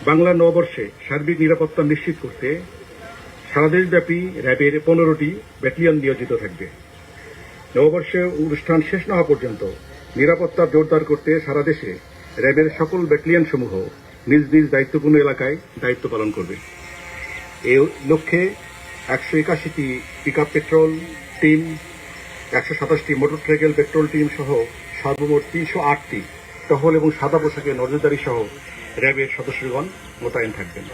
বাংলা নববর্ষে সার্বিক নিরাপত্তা নিশ্চিত করতে সারা দেশব্যাপী র্যাবের 15টি ব্যাটালিয়ন নিয়োজিত থাকবে। নববর্ষে অনুষ্ঠান শেষ না হওয়া পর্যন্ত নিরাপত্তা জোরদার করতে সারা দেশে র্যাবের সকল ব্যাটালিয়ন সমূহ নিজ নিজ দায়িত্বপূর্ণ এলাকায় দায়িত্ব পালন করবে। এই লক্ষ্যে 181টি পিকআপ পেট্রোল টিম, 127টি মোটরসাইকেল পেট্রোল টিম সহ সর্বমোট 308টি টহল এবং সাদা পোশাকে নজরদারি সহ র্যাবের সদস্যগণ মোতায়েন থাকবেন।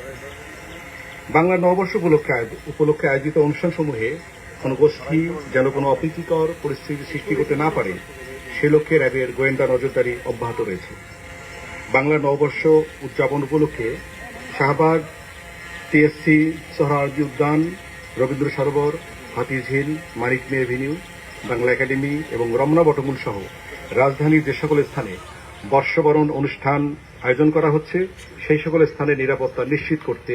বাংলা নববর্ষ উপলক্ষে আয়োজিত অনুষ্ঠানসমূহে কোনো গোষ্ঠী যেন কোনো অপ্রীতিকর পরিস্থিতি সৃষ্টি করতে না পারে সে লক্ষ্যে র্যাবের গোয়েন্দা নজরদারি অব্যাহত রয়েছে। বাংলা নববর্ষ উদযাপন উপলক্ষে শাহবাগ, টিএসসি, সোহরাওয়ার্দী উদ্যান, রবীন্দ্র সরোবর, হাতিঝিল, মানিক মে এভিনিউ, বাংলা একাডেমি এবং রমনা বটমূল সহ রাজধানীর যে সকল স্থানে বর্ষবরণ অনুষ্ঠান আয়োজন করা হচ্ছে সেই সকল স্থানে নিরাপত্তা নিশ্চিত করতে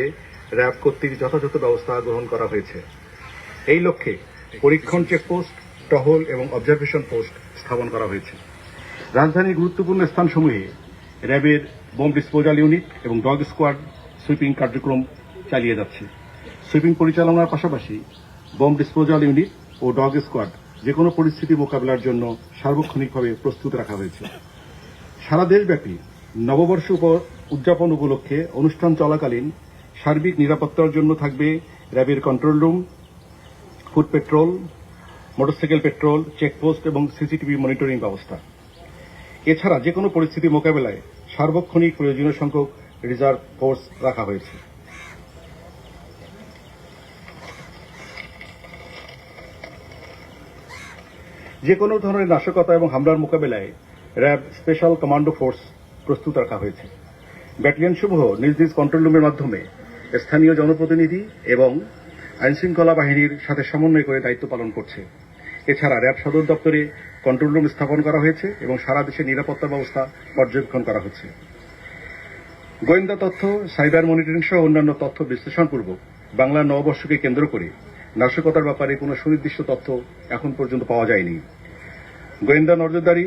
র্যাব কর্তৃক যথাযথ ব্যবস্থা গ্রহণ করা হয়েছে। এই লক্ষ্যে পরীক্ষণ চেকপোস্ট, টহল এবং অবজারভেশন পোস্ট স্থাপন করা হয়েছে। রাজধানীর গুরুত্বপূর্ণ স্থানসমূহে র্যাবের বোম ডিসপোজাল ইউনিট এবং ডগ স্কোয়াড সুইপিং কার্যক্রম চালিয়ে যাচ্ছে। সুইপিং পরিচালনার পাশাপাশি বোম ডিসপোজাল ইউনিট ও ডগ স্কোয়াড যে কোনো পরিস্থিতি মোকাবেলার জন্য সার্বক্ষণিকভাবে প্রস্তুত রাখা হয়েছে। সারা দেশব্যাপী নববর্ষ উদযাপন উপলক্ষে অনুষ্ঠান চলাকালীন সার্বিক নিরাপত্তার জন্য থাকবে র্যাবের control room, foot petrol, motorcycle petrol, checkpost এবং সিসিটিভি মনিটরিং ব্যবস্থা। এছাড়া যে কোনো পরিস্থিতি মোকাবেলায় সার্বক্ষণিক প্রয়োজনীয় সংখ্যক রিজার্ভ ফোর্স রাখা হয়েছে। যে কোনো ধরনের নাশকতা এবং হামলার মোকাবেলায় র্যাব স্পেশাল কমান্ডো ফোর্স প্রস্তুত রাখা হয়েছে। ব্যাটালিয়নসমূহ নিজ নিজ কন্ট্রোল রুমের মাধ্যমে স্থানীয় জনপ্রতিনিধি এবং আইনশৃঙ্খলা বাহিনীর সাথে সমন্বয় করে দায়িত্ব পালন করছে। এছাড়া র্যাব সদর দপ্তরে কন্ট্রোল রুম স্থাপন করা হয়েছে এবং সারা দেশে নিরাপত্তা ব্যবস্থা পর্যবেক্ষণ করা হচ্ছে। গোয়েন্দা তথ্য, সাইবার মনিটরিং সহ অন্যান্য তথ্য বিশ্লেষণপূর্বক বাংলা নববর্ষকে কেন্দ্র করে নাশকতার ব্যাপারে কোনো সুনির্দিষ্ট তথ্য এখন পর্যন্ত পাওয়া যায়নি। গোয়েন্দা নজরদারি